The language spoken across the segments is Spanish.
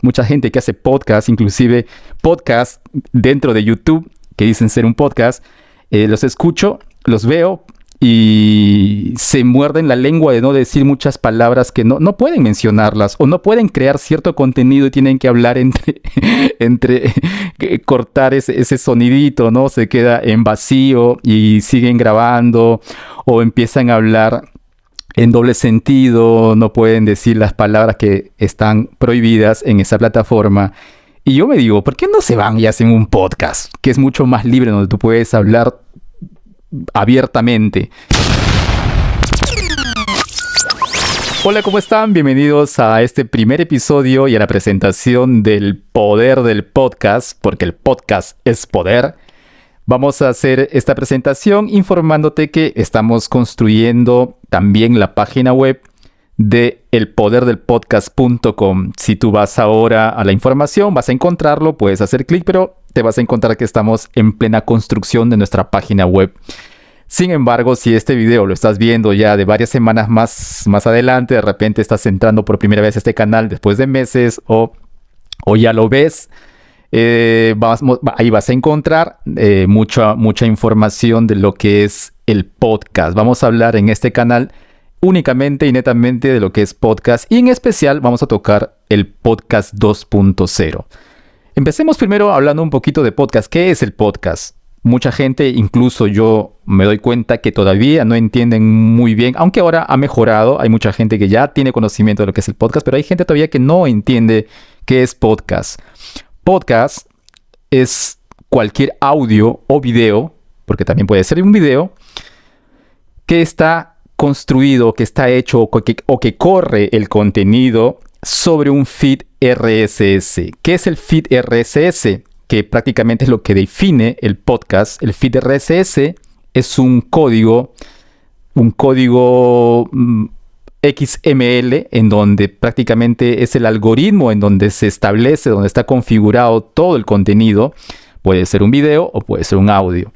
mucha gente que hace podcast, inclusive podcast dentro de YouTube, que dicen ser un podcast, los escucho, los veo y se muerden la lengua de no decir muchas palabras que no pueden mencionarlas o no pueden crear cierto contenido y tienen que hablar entre cortar ese sonidito, ¿no? Se queda en vacío y siguen grabando o empiezan a hablar en doble sentido, no pueden decir las palabras que están prohibidas en esa plataforma. Y yo me digo, ¿por qué no se van y hacen un podcast? Que es mucho más libre, donde tú puedes hablar abiertamente. Hola, ¿cómo están? Bienvenidos a este primer episodio y a la presentación del poder del podcast, porque el podcast es poder. Vamos a hacer esta presentación informándote que estamos construyendo también la página web de elpoderdelpodcast.com. Si tú vas ahora a la información, vas a encontrarlo, puedes hacer clic, pero te vas a encontrar que estamos en plena construcción de nuestra página web. Sin embargo, si este video lo estás viendo ya de varias semanas más adelante, de repente estás entrando por primera vez a este canal después de meses o ya lo ves, ahí vas a encontrar mucha información de lo que es el podcast. Vamos a hablar en este canal únicamente y netamente de lo que es podcast y en especial vamos a tocar el podcast 2.0. Empecemos primero hablando un poquito de podcast. ¿Qué es el podcast? Mucha gente, incluso yo me doy cuenta que todavía no entienden muy bien, aunque ahora ha mejorado, hay mucha gente que ya tiene conocimiento de lo que es el podcast, pero hay gente todavía que no entiende qué es podcast. Podcast es cualquier audio o video, porque también puede ser un video, que está construido, que está hecho o que corre el contenido sobre un feed RSS. ¿Qué es el feed RSS? Que prácticamente es lo que define el podcast. El feed RSS es un código XML en donde prácticamente es el algoritmo en donde se establece, donde está configurado todo el contenido. Puede ser un video o puede ser un audio.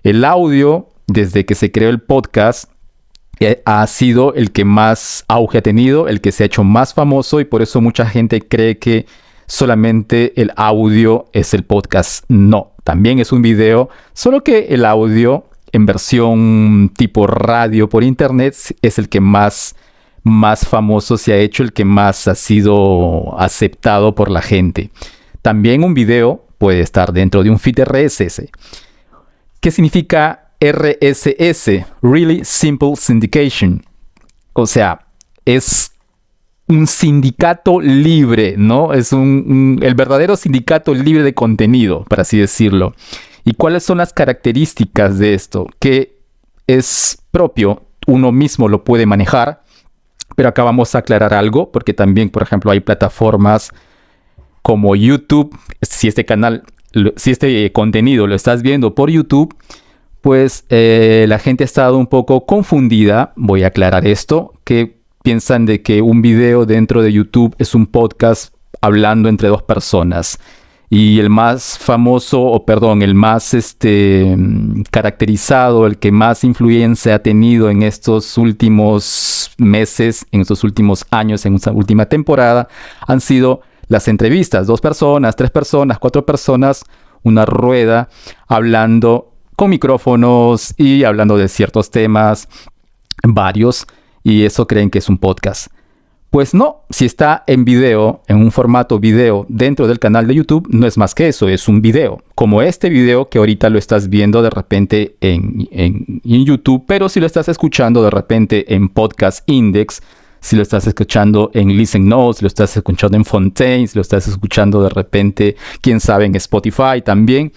El audio, desde que se creó el podcast, ha sido el que más auge ha tenido, el que se ha hecho más famoso y por eso mucha gente cree que solamente el audio es el podcast. No, también es un video, solo que el audio en versión tipo radio por internet es el que más famoso se ha hecho, el que más ha sido aceptado por la gente. También un video puede estar dentro de un feed RSS. ¿Qué significa RSS? Really Simple Syndication. O sea, es un sindicato libre, ¿no? Es el verdadero sindicato libre de contenido, para así decirlo. ¿Y cuáles son las características de esto? Que es propio, uno mismo lo puede manejar, pero acá vamos a aclarar algo, porque también, por ejemplo, hay plataformas como YouTube. Si este contenido lo estás viendo por YouTube, pues la gente ha estado un poco confundida. Voy a aclarar esto, que piensan de que un video dentro de YouTube es un podcast hablando entre dos personas. Y el más famoso, el más caracterizado, el que más influencia ha tenido en estos últimos meses, en estos últimos años, en esta última temporada, han sido las entrevistas. 2 personas, 3 personas, 4 personas, una rueda, hablando con micrófonos y hablando de ciertos temas, varios. Y eso creen que es un podcast. Pues no, si está en video, en un formato video dentro del canal de YouTube, no es más que eso, es un video. Como este video que ahorita lo estás viendo de repente en YouTube, pero si lo estás escuchando de repente en Podcast Index, si lo estás escuchando en Listen Notes, si lo estás escuchando en Fontaine, si lo estás escuchando de repente, quién sabe, en Spotify también,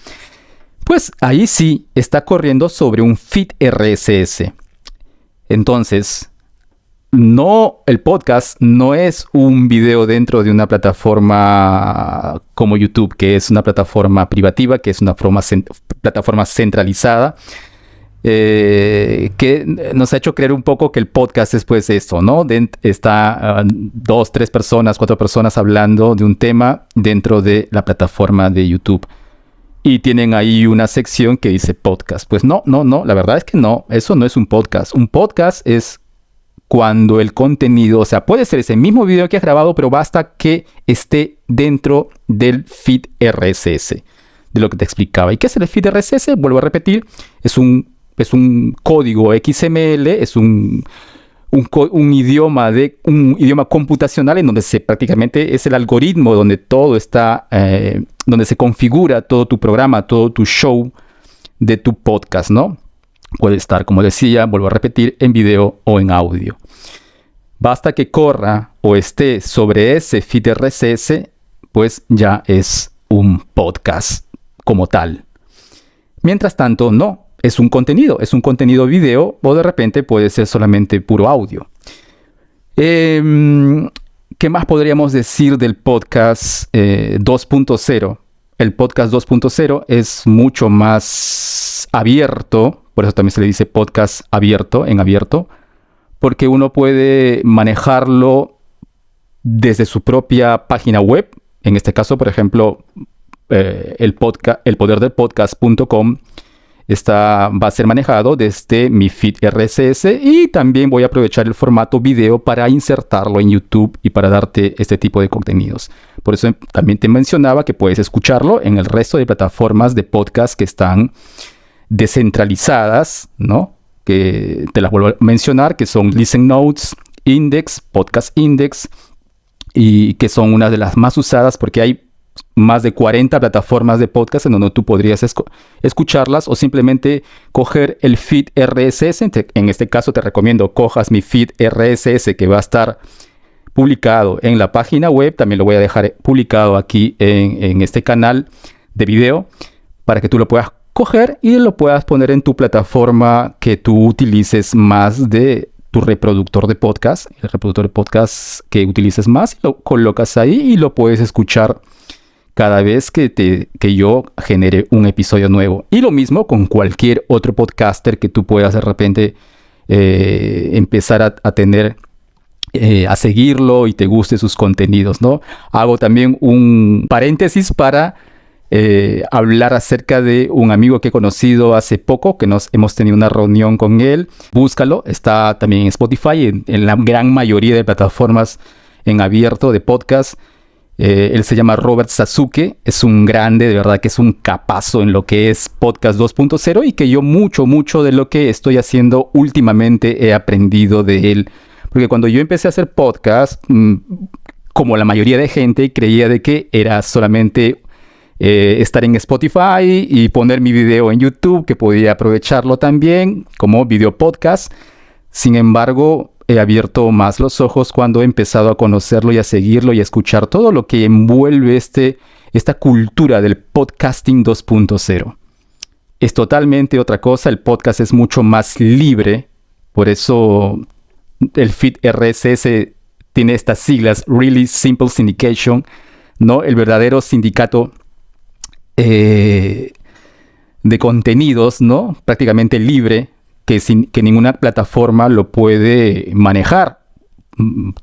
pues ahí sí está corriendo sobre un feed RSS. Entonces, el podcast no es un video dentro de una plataforma como YouTube, que es una plataforma privativa, que es una plataforma centralizada, que nos ha hecho creer un poco que el podcast es pues esto, ¿no? Está 2, 3 personas, 4 personas hablando de un tema dentro de la plataforma de YouTube. Y tienen ahí una sección que dice podcast. Pues no, la verdad es que no, eso no es un podcast. Un podcast es cuando el contenido, o sea, puede ser ese mismo video que has grabado, pero basta que esté dentro del feed RSS, de lo que te explicaba. ¿Y qué es el feed RSS? Vuelvo a repetir, es un código XML, es un idioma computacional en donde prácticamente es el algoritmo donde todo está, donde se configura todo tu programa, todo tu show de tu podcast, ¿no? Puede estar, como decía, vuelvo a repetir, en video o en audio. Basta que corra o esté sobre ese feed RSS, pues ya es un podcast como tal. Mientras tanto, no. Es un contenido video o de repente puede ser solamente puro audio. ¿Qué más podríamos decir del podcast 2.0? El podcast 2.0 es mucho más abierto, por eso también se le dice podcast abierto, porque uno puede manejarlo desde su propia página web. En este caso, por ejemplo, elpoderdelpodcast.com va a ser manejado desde mi feed RSS, y también voy a aprovechar el formato video para insertarlo en YouTube y para darte este tipo de contenidos. Por eso también te mencionaba que puedes escucharlo en el resto de plataformas de podcast que están descentralizadas, ¿no? Que te las vuelvo a mencionar, que son Listen Notes, Index, Podcast Index, y que son una de las más usadas porque hay más de 40 plataformas de podcast en donde tú podrías escucharlas, o simplemente coger el feed RSS. En este caso te recomiendo cojas mi feed RSS, que va a estar publicado en la página web. También lo voy a dejar publicado aquí en este canal de video para que tú lo puedas coger y lo puedas poner en tu plataforma que tú utilices más de tu reproductor de podcast. El reproductor de podcast que utilices más, lo colocas ahí y lo puedes escuchar cada vez que yo genere un episodio nuevo. Y lo mismo con cualquier otro podcaster que tú puedas de repente empezar a tener, a seguirlo y te guste sus contenidos, ¿no? Hago también un paréntesis para hablar acerca de un amigo que he conocido hace poco, que hemos tenido una reunión con él. Búscalo, está también en Spotify, en la gran mayoría de plataformas en abierto de podcast. Él se llama Robert Sasuke, es un grande, de verdad que es un capazo en lo que es Podcast 2.0, y que yo mucho de lo que estoy haciendo últimamente he aprendido de él. Porque cuando yo empecé a hacer podcast, como la mayoría de gente, creía de que era solamente estar en Spotify y poner mi video en YouTube, que podía aprovecharlo también como video podcast. Sin embargo, he abierto más los ojos cuando he empezado a conocerlo y a seguirlo y a escuchar todo lo que envuelve esta cultura del podcasting 2.0. Es totalmente otra cosa, el podcast es mucho más libre, por eso el feed RSS tiene estas siglas, Really Simple Syndication, ¿no? El verdadero sindicato de contenidos, ¿no? Prácticamente libre, que ninguna plataforma lo puede manejar.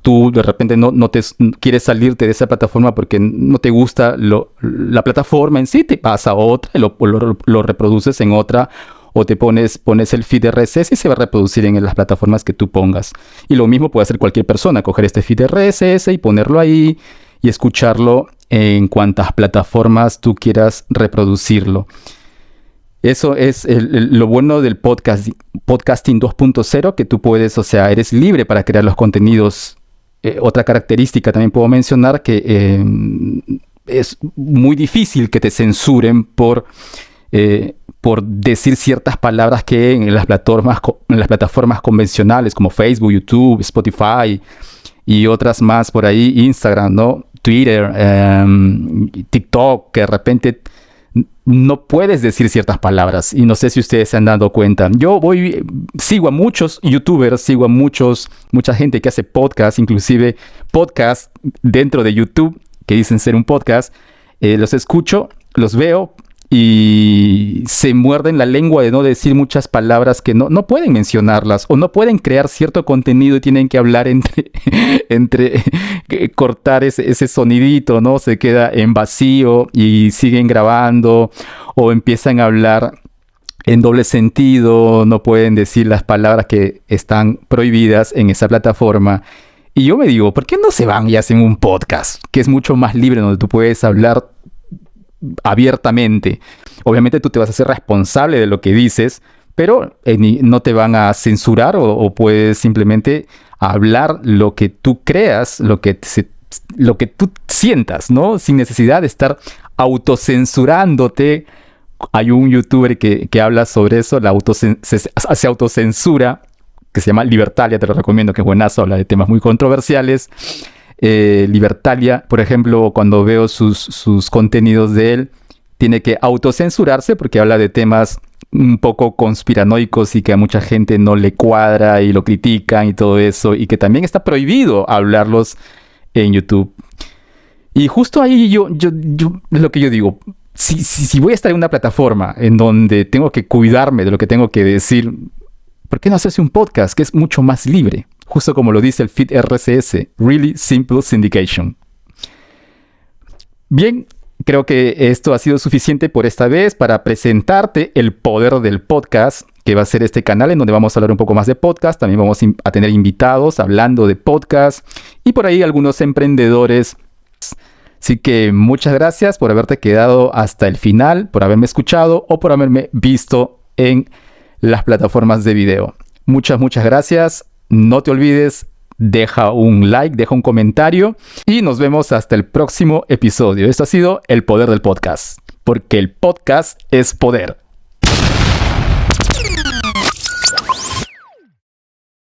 Tú de repente no quieres salirte de esa plataforma porque no te gusta la plataforma en sí, te vas a otra, lo reproduces en otra, o te pones el feed RSS y se va a reproducir en las plataformas que tú pongas. Y lo mismo puede hacer cualquier persona, coger este feed RSS y ponerlo ahí y escucharlo en cuantas plataformas tú quieras reproducirlo. Eso es lo bueno del podcasting 2.0, que tú puedes, o sea, eres libre para crear los contenidos. Otra característica también puedo mencionar, que es muy difícil que te censuren por decir ciertas palabras que en las plataformas convencionales como Facebook, YouTube, Spotify y otras más por ahí, Instagram, ¿no? Twitter, TikTok, que de repente no puedes decir ciertas palabras, y no sé si ustedes se han dado cuenta. Sigo a muchos youtubers, sigo a mucha gente que hace podcast, inclusive podcast dentro de YouTube, que dicen ser un podcast. Los escucho, los veo y se muerden la lengua de no decir muchas palabras que no pueden mencionarlas, o no pueden crear cierto contenido y tienen que hablar entre cortar ese sonidito, ¿no? Se queda en vacío y siguen grabando, o empiezan a hablar en doble sentido, no pueden decir las palabras que están prohibidas en esa plataforma. Y yo me digo, ¿por qué no se van y hacen un podcast? Que es mucho más libre, donde tú puedes hablar abiertamente. Obviamente tú te vas a hacer responsable de lo que dices, pero no te van a censurar o puedes simplemente hablar lo que tú creas, lo que tú sientas, ¿no? Sin necesidad de estar autocensurándote. Hay un youtuber que habla sobre eso, se autocensura, que se llama Libertalia, te lo recomiendo, que es buenazo, habla de temas muy controversiales. Libertalia, por ejemplo, cuando veo sus contenidos de él, tiene que autocensurarse porque habla de temas un poco conspiranoicos y que a mucha gente no le cuadra y lo critican y todo eso, y que también está prohibido hablarlos en YouTube. Y justo ahí yo es lo que yo digo. Si voy a estar en una plataforma en donde tengo que cuidarme de lo que tengo que decir, ¿por qué no hacerse un podcast que es mucho más libre? Justo como lo dice el feed RSS, Really Simple Syndication. Bien, creo que esto ha sido suficiente por esta vez para presentarte el poder del podcast, que va a ser este canal en donde vamos a hablar un poco más de podcast. También vamos a tener invitados hablando de podcast y por ahí algunos emprendedores. Así que muchas gracias por haberte quedado hasta el final, por haberme escuchado o por haberme visto en las plataformas de video. Muchas gracias. No te olvides, deja un like, deja un comentario y nos vemos hasta el próximo episodio. Esto ha sido El Poder del Podcast, porque el podcast es poder.